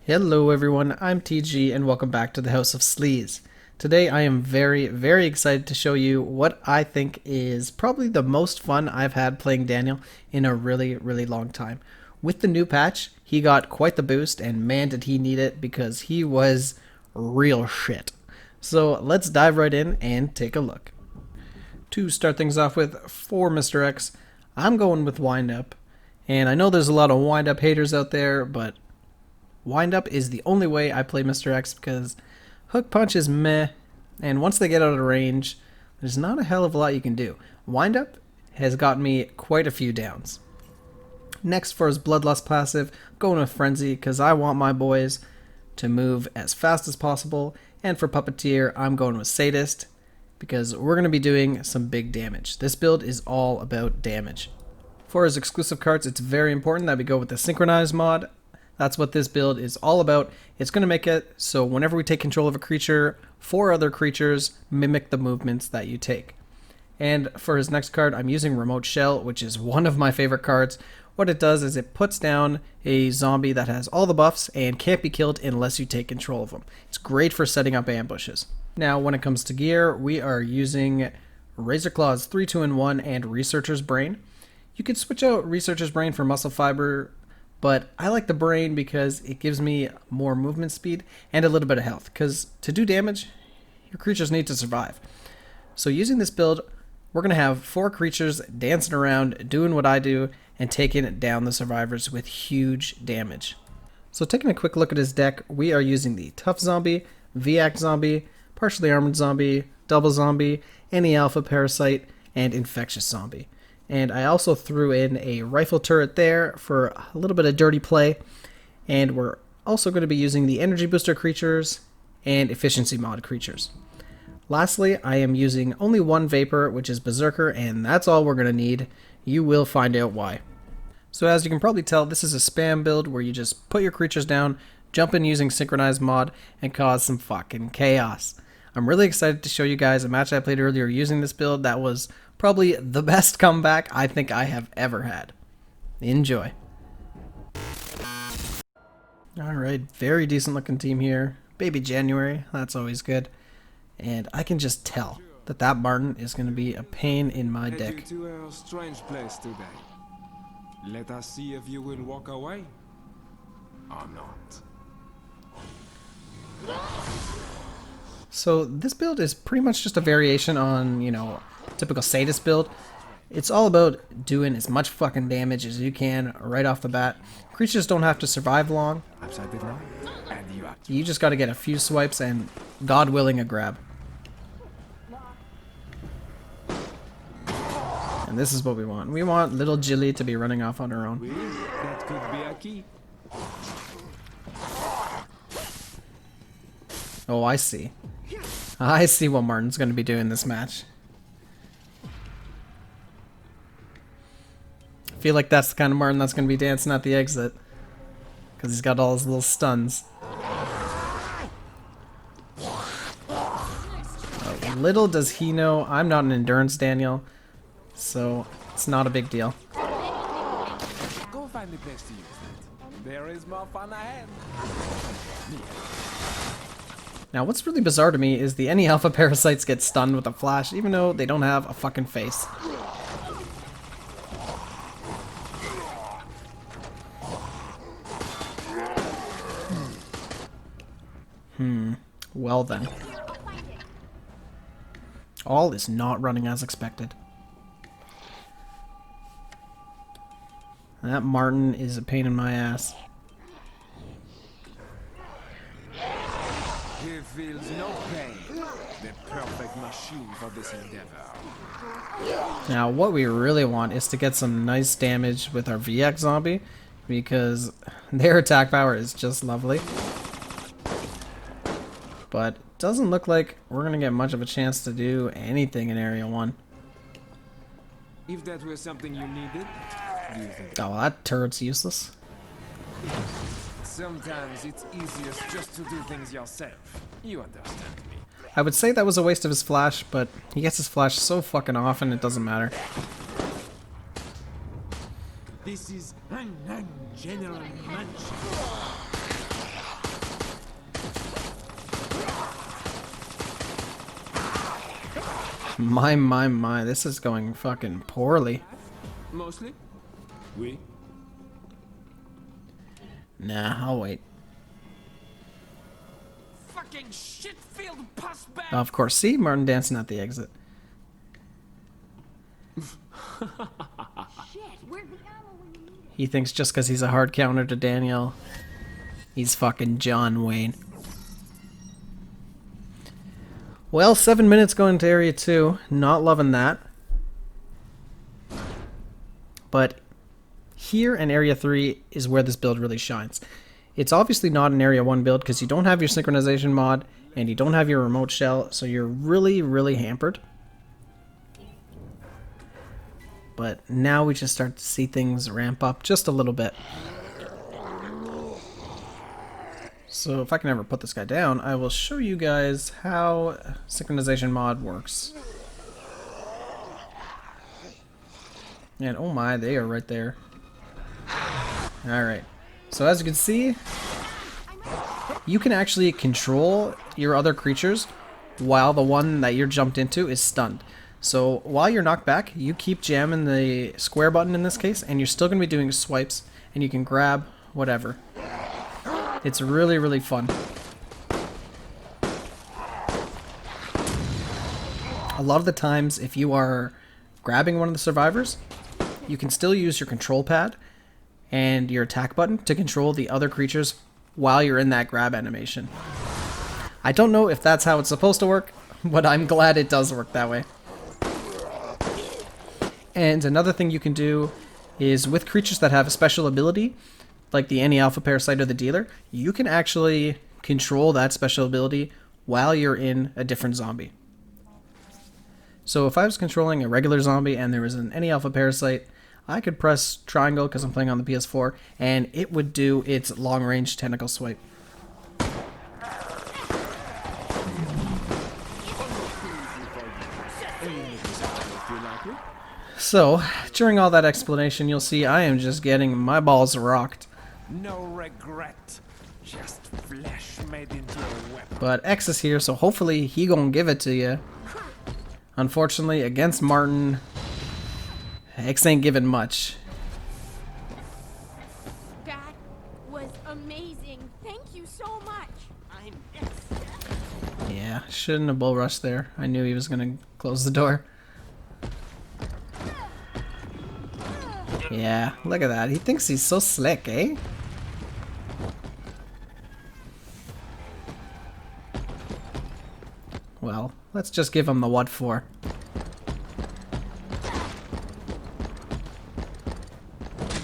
Hello everyone, I'm TG and welcome back to the House of Sleaze. Today I am very excited to show you what I think is probably the most fun I've had playing Daniel in a really long time. With the new patch, he got quite the boost and man did he need it because he was real shit. So let's dive right in and take a look. To start things off with, for Mr. X, I'm going with Wind Up. And I know there's a lot of Wind Up haters out there, but Wind Up is the only way I play Mr. X because Hook Punch is meh, and once they get out of range, there's not a hell of a lot you can do. Wind Up has got me quite a few downs. Next, for his Bloodlust passive, going with Frenzy because I want my boys to move as fast as possible, and for Puppeteer, I'm going with Sadist because we're going to be doing some big damage. This build is all about damage. For his exclusive cards, it's very important that we go with the Synchronize mod. That's what this build is all about. It's going to make it so whenever we take control of a creature, 4 other creatures mimic the movements that you take. And for his next card, I'm using Remote Shell, which is one of my favorite cards. What it does is it puts down a zombie that has all the buffs and can't be killed unless you take control of them. It's great for setting up ambushes. Now, when it comes to gear, we are using Razor Claws 3-2-in-1 and Researcher's Brain. You could switch out Researcher's Brain for Muscle Fiber, but I like the Brain because it gives me more movement speed and a little bit of health, because to do damage, your creatures need to survive. So using this build, we're going to have 4 creatures dancing around, doing what I do, and taking down the survivors with huge damage. So taking a quick look at his deck, we are using the Tough Zombie, VAC Zombie, Partially Armored Zombie, Double Zombie, any Alpha Parasite, and Infectious Zombie. And I also threw in a rifle turret there for a little bit of dirty play. And we're also going to be using the energy booster creatures and efficiency mod creatures. Lastly, I am using only one Vapor, which is Berserker, and that's all we're going to need. You will find out why. So as you can probably tell, this is a spam build where you just put your creatures down, jump in using Synchronized mod, and cause some fucking chaos. I'm really excited to show you guys a match I played earlier using this build that was probably the best comeback I think I have ever had. Enjoy. Alright, very decent looking team here. Baby January, that's always good. And I can just tell that that Martin is going to be a pain in my dick. To a strange place today. Let us see if you will walk away or not. So this build is pretty much just a variation on, typical Sadist build. It's all about doing as much fucking damage as you can right off the bat. Creatures don't have to survive long. You just got to get a few swipes and, God willing, a grab. And this is what we want. We want little Jilly to be running off on her own. That could be a key. Oh, I see. I see what Martin's going to be doing this match. I feel like that's the kind of Martin that's going to be dancing at the exit. Because he's got all his little stuns. Little does he know, I'm not an endurance Daniel. So, it's not a big deal. Go find a place to use that. There is more fun ahead. Now, what's really bizarre to me is the any alpha parasites get stunned with a flash, even though they don't have a fucking face. Well then. All is not running as expected. That Martin is a pain in my ass. He feels no pain. The perfect machine for this endeavor. Now, what we really want is to get some nice damage with our VX zombie, because their attack power is just lovely. But it doesn't look like we're going to get much of a chance to do anything in Area 1. If that was something you needed, do you think? Oh, well, that turret's useless. Sometimes it's easiest just to do things yourself. You understand me. I would say that was a waste of his flash, but he gets his flash so fucking often it doesn't matter. This is General Munch. My, this is going fucking poorly. Mostly? Oui. Nah, I'll wait. Fucking shit-filled puss bag! Of course, see? Martin dancing at the exit. He thinks just because he's a hard counter to Daniel, he's fucking John Wayne. Well, 7 minutes going to Area 2. Not loving that. But here in Area 3 is where this build really shines. It's obviously not an Area 1 build because you don't have your synchronization mod and you don't have your remote shell, so you're really, really hampered. But now we just start to see things ramp up just a little bit. So if I can ever put this guy down, I will show you guys how synchronization mod works. And oh my, they are right there. Alright, so as you can see, you can actually control your other creatures while the one that you're jumped into is stunned. So while you're knocked back, you keep jamming the square button in this case, and you're still going to be doing swipes, and you can grab whatever. It's really, really fun. A lot of the times, if you are grabbing one of the survivors, you can still use your control pad and your attack button to control the other creatures while you're in that grab animation. I don't know if that's how it's supposed to work, but I'm glad it does work that way. And another thing you can do is with creatures that have a special ability, like the anti-alpha parasite or the dealer, you can actually control that special ability while you're in a different zombie. So if I was controlling a regular zombie and there was an anti-alpha parasite, I could press triangle because I'm playing on the PS4 and it would do its long-range tentacle swipe. So, during all that explanation, you'll see I am just getting my balls rocked. No regret. Just flesh made into a weapon. But X is here, so hopefully he gonna give it to you. Unfortunately, against Martin, X ain't giving much. That was amazing. Thank you so much. I'm Yeah, shouldn't have bull rushed there. I knew he was gonna close the door. Yeah, look at that. He thinks he's so slick, eh? Well, let's just give him the what for.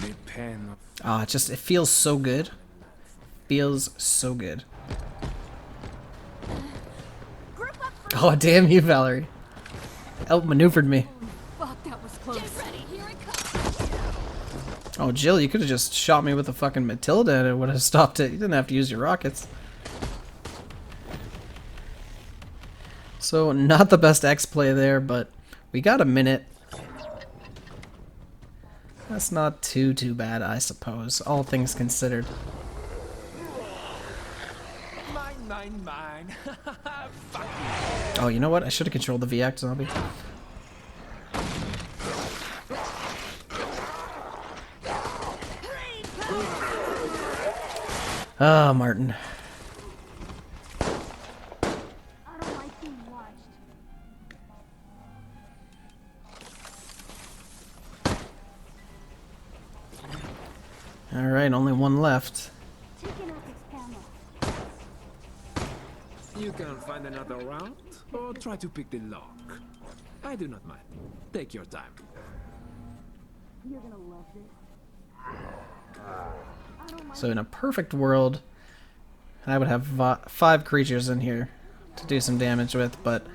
The pen of Ah, it feels so good. Feels so good. group up for Oh, damn you, Valerie. Outmaneuvered me. fuck. That was close. Get ready. Here it comes. Oh, Jill, you could have just shot me with a fucking Matilda and it would have stopped it. You didn't have to use your rockets. So, not the best X play there, but we got a minute. That's not too bad, I suppose, all things considered. mine. Fuck Oh, you know what? I should have controlled the VX zombie. Ah, Martin. I don't like being watched. Alright, only one left. Taking out its camera. you. You can find another round or try to pick the lock. I do not mind. Take your time. You're gonna love this. So in a perfect world, I would have 5 creatures in here to do some damage with, but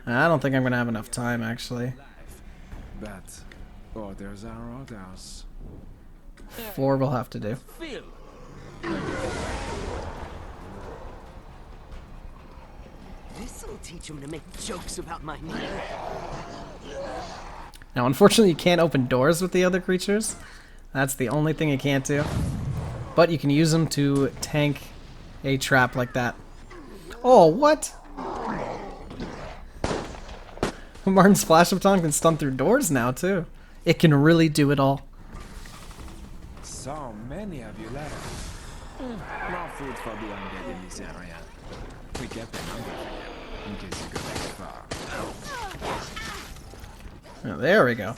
I don't think I'm going to have enough time, actually. But orders are orders. 4 will have to do. Phil. This'll teach him to make jokes about my name. Now, unfortunately, you can't open doors with the other creatures. That's the only thing you can't do. But you can use them to tank a trap like that. Oh, what? Martin's flash baton can stun through doors now too. It can really do it all. So many of you left. More food for the undead in this area. We kept them hungry for you, in case you go that far. Oh, there we go.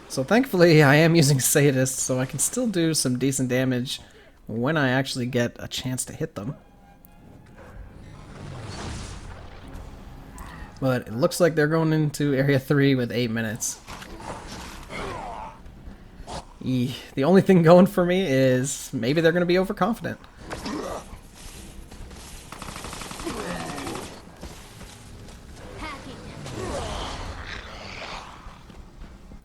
So thankfully I am using Sadist, so I can still do some decent damage when I actually get a chance to hit them. But it looks like they're going into Area 3 with 8 minutes. The only thing going for me is maybe they're going to be overconfident.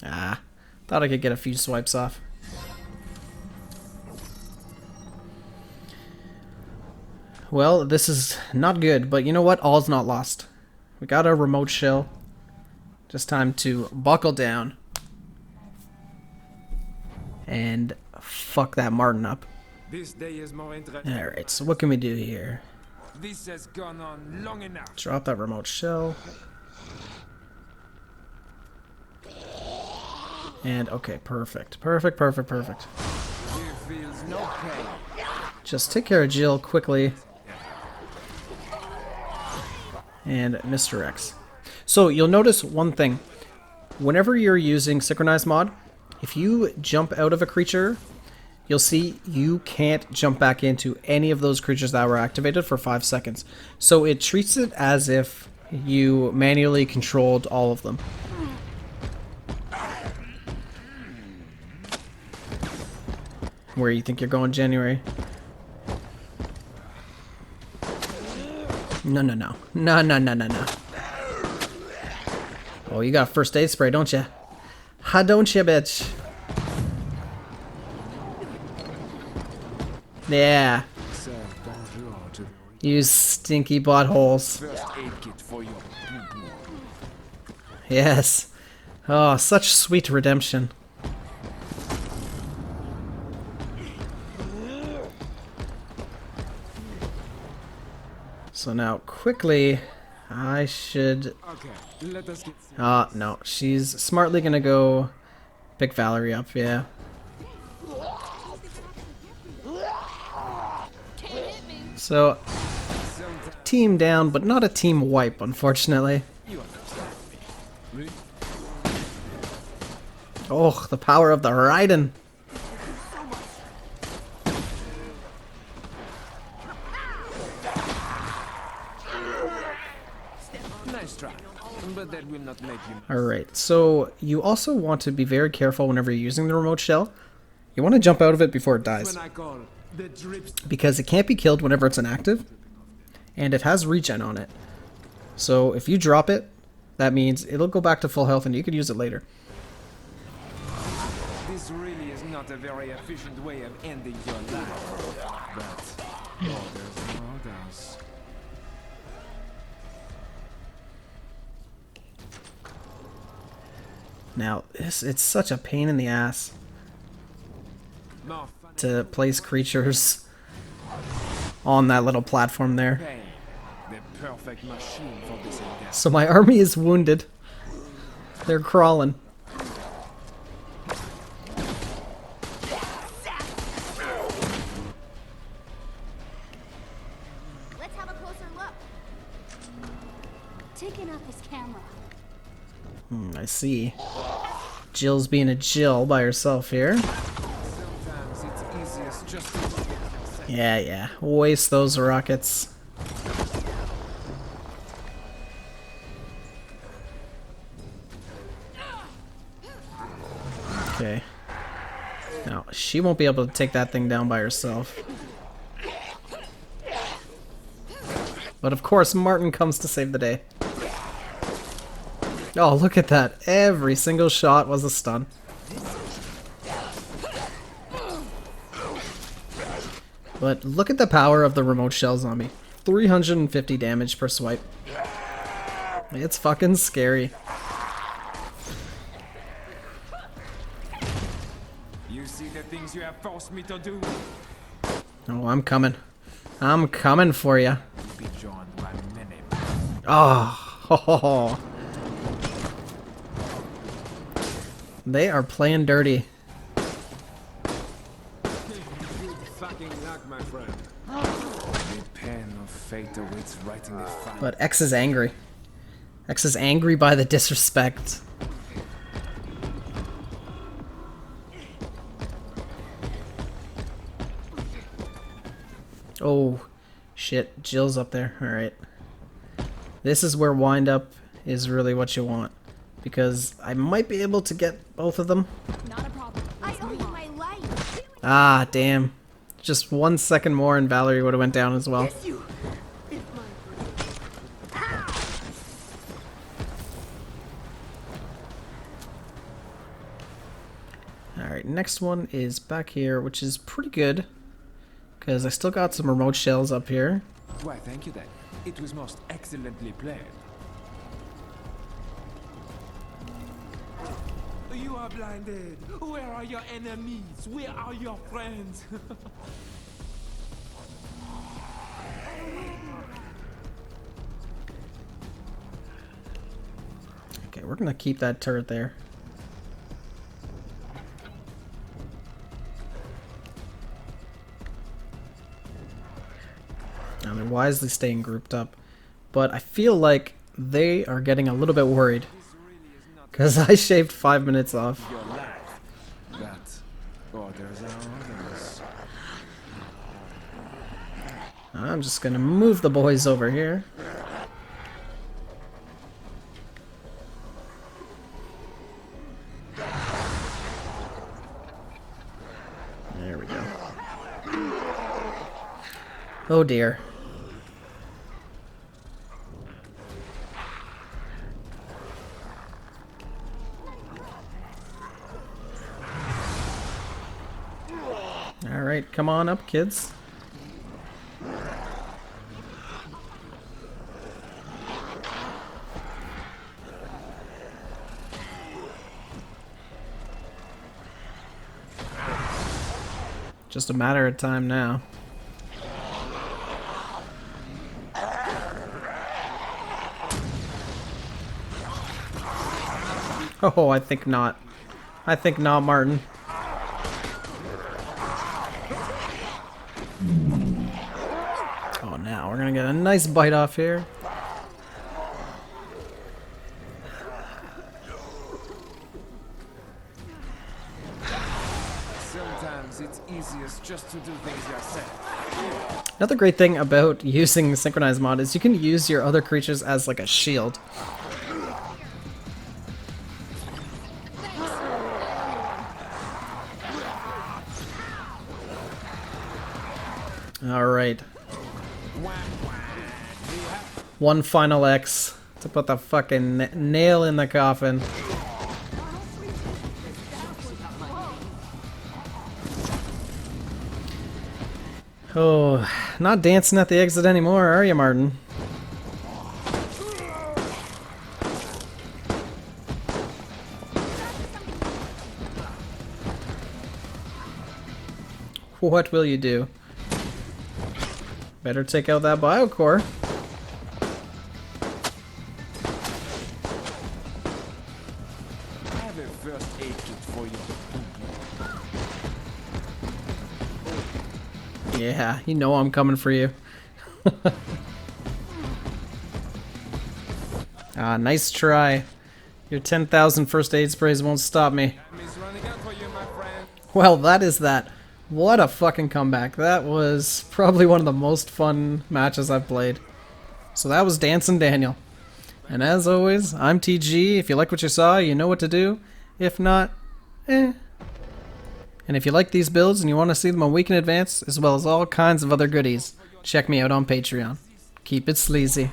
Ah, thought I could get a few swipes off. Well, this is not good, but you know what? All's not lost. We got our remote shell. Just time to buckle down and fuck that Martin up. This day is more interesting. Alright, so what can we do here? This has gone on long enough. Drop that remote shell. And okay, perfect. Perfect. Here feels no pain. Just take care of Jill quickly. And Mr. X. So you'll notice one thing. Whenever you're using Synchronized Mod, if you jump out of a creature, you'll see you can't jump back into any of those creatures that were activated for 5 seconds. So it treats it as if you manually controlled all of them. Where you think you're going, January? No. Oh, you got first aid spray, don't you? Ha, don't you, bitch? Yeah. Sir, bonjour to You stinky buttholes. first aid kit for your poo-poo. Yes. Oh, such sweet redemption. So now, quickly, I should... Okay, let us get No. She's smartly gonna go pick Valerie up, yeah. So, team down, but not a team wipe, unfortunately. you understand me. Oh, the power of the Raiden. Nice try, but that will not make you. Alright, so you also want to be very careful whenever you're using the remote shell. You want to jump out of it before it dies, When I call the drips. because it can't be killed whenever it's inactive, and it has regen on it. So if you drop it, that means it'll go back to full health and you can use it later. This really is not a very efficient way of ending your life. But there's no others. Now, it's such a pain in the ass More fun to place creatures on that little platform there. pain. The perfect machine for this endeavor. So my army is wounded. They're crawling. Let's have a closer look. Taking out this camera. I see. Jill's being a Jill by herself here. Sometimes it's easiest just to look at yourself. Yeah. Waste those rockets. Okay. Now, she won't be able to take that thing down by herself. But of course, Martin comes to save the day. Oh, look at that. Every single shot was a stun. But look at the power of the remote shell zombie. 350 damage per swipe. It's fucking scary. You see the things you have forced me to do? Oh, I'm coming. I'm coming for you. Be joined by many. Oh, ho, ho, ho. They are playing dirty. Fucking luck, my friend. The pen of fate awaits writing the final. But X is angry. X is angry by the disrespect. Oh, shit. Jill's up there. Alright. This is where wind up is really what you want. Because I might be able to get both of them. Not a problem. I owe you my life. Ah, damn. Just 1 second more and Valerie would have went down as well. You. It's my Alright, next one is back here, which is pretty good. Because I still got some remote shells up here. Why, thank you then. It was most excellently played. You are blinded. Where are your enemies? Where are your friends? Okay, we're gonna keep that turret there. Now they're wisely staying grouped up, but I feel like they are getting a little bit worried because I shaved 5 minutes off. Your life. But orders are orders. I'm just gonna move the boys over here. There we go. Oh dear. Alright, come on up, kids. Just a matter of time now. Oh, I think not. I think not, Martin. Oh, now we're gonna get a nice bite off here. Sometimes it's easiest just to do things yourself. Another great thing about using synchronized mod is you can use your other creatures as like a shield. Alright. One final X to put the fucking nail in the coffin. Oh, not dancing at the exit anymore, are you, Martin? What will you do? Better take out that biocore. I have a first aid kit for you. Yeah, you know I'm coming for you. Ah, nice try. Your 10,000 first aid sprays won't stop me. Time is running out for you, my friend. Well, that is that. What a fucking comeback. That was probably one of the most fun matches I've played. So that was Dancing Daniel. And as always, I'm TG. If you like what you saw, you know what to do. If not, eh. And if you like these builds and you want to see them a week in advance, as well as all kinds of other goodies, check me out on Patreon. Keep it sleazy.